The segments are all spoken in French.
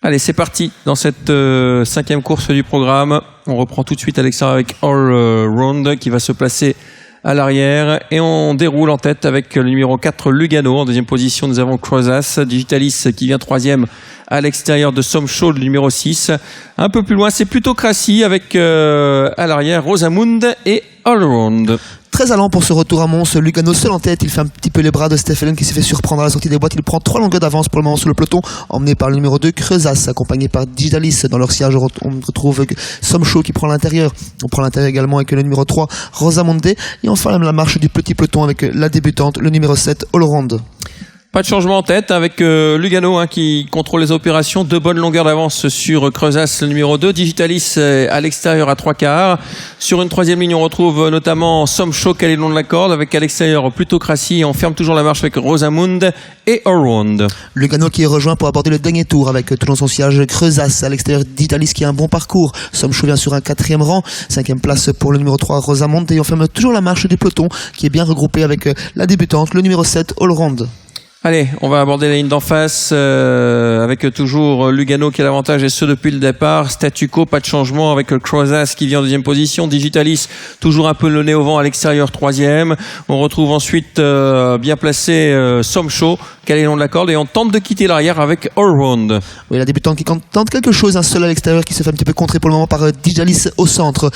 Allez, c'est parti dans cette cinquième course du programme. On reprend tout de suite à l'extérieur avec All Round qui va se placer à l'arrière et on déroule en tête avec le numéro 4 Lugano. En deuxième position, nous avons Crozas, Digitalis qui vient troisième à l'extérieur de Somshow, le numéro 6. Un peu plus loin, c'est plutôt Crassi avec à l'arrière Rosamund et All Round. Très allant pour ce retour à Mons, Lugano seul en tête, il fait un petit peu les bras de Stefelen qui s'est fait surprendre à la sortie des boîtes. Il prend 3 longueurs d'avance pour le moment sur le peloton, emmené par le numéro 2 Crozas, accompagné par Digitalis. Dans leur sillage, on retrouve Somshow qui prend l'intérieur. On prend l'intérieur également avec le numéro 3 Rosamund. Et enfin la marche du petit peloton avec la débutante, le numéro 7 All Round. Pas de changement en tête avec Lugano qui contrôle les opérations. 2 bonnes longueurs d'avance sur Crozas, le numéro 2. Digitalis à l'extérieur à 3/4. Sur une troisième ligne, on retrouve notamment Somshow qui est le long de la corde avec à l'extérieur plutôt Crassi. On ferme toujours la marche avec Rosamund et Allround. Lugano qui est rejoint pour aborder le dernier tour avec tout dans son sillage Crozas. À l'extérieur, Digitalis qui a un bon parcours. Somshow vient sur un 4e rang. 5e place pour le numéro 3 Rosamund. Et on ferme toujours la marche du peloton qui est bien regroupée avec la débutante, le numéro 7 Allround. Allez, on va aborder la ligne d'en face avec toujours Lugano qui a l'avantage et ce depuis le départ. Statu quo, pas de changement avec Crozas qui vient en deuxième position. Digitalis toujours un peu le nez au vent à l'extérieur, 3e. On retrouve ensuite bien placé Somshow qui est le long de la corde et on tente de quitter l'arrière avec Allround. Oui, la débutante qui tente quelque chose, un seul à l'extérieur qui se fait un petit peu contrer pour le moment par Digitalis au centre.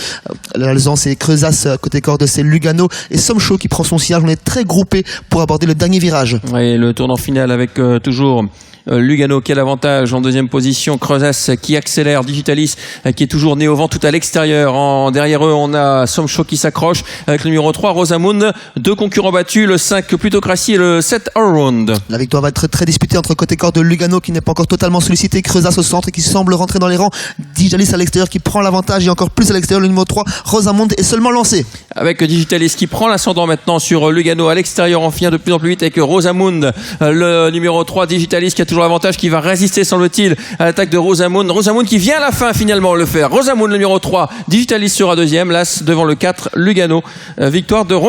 L'Alzan c'est Crozas, côté corde c'est Lugano et Somshow qui prend son sillage. On est très groupé pour aborder le dernier virage. Oui, le tournant final avec toujours Lugano qui a l'avantage en deuxième position, Crozas qui accélère, Digitalis qui est toujours né au vent tout à l'extérieur. Derrière eux on a Somshow qui s'accroche avec le numéro 3 Rosamund, 2 concurrents battus, le 5 plutôt Crassi et le 7 Allround. La victoire va être très disputée entre côté corps de Lugano qui n'est pas encore totalement sollicité, Crozas au centre qui semble rentrer dans les rangs, Digitalis à l'extérieur qui prend l'avantage et encore plus à l'extérieur le numéro 3 Rosamund est seulement lancé. Avec Digitalis qui prend l'ascendant maintenant sur Lugano à l'extérieur, on vient de plus en plus vite avec Rosamund, le numéro 3 Digitalis qui a toujours l'avantage, qui va résister semble-t-il à l'attaque de Rosamund. Rosamund qui vient à la fin finalement le faire. Rosamund le numéro 3, Digitalis sera deuxième, l'As devant le 4 Lugano. Victoire de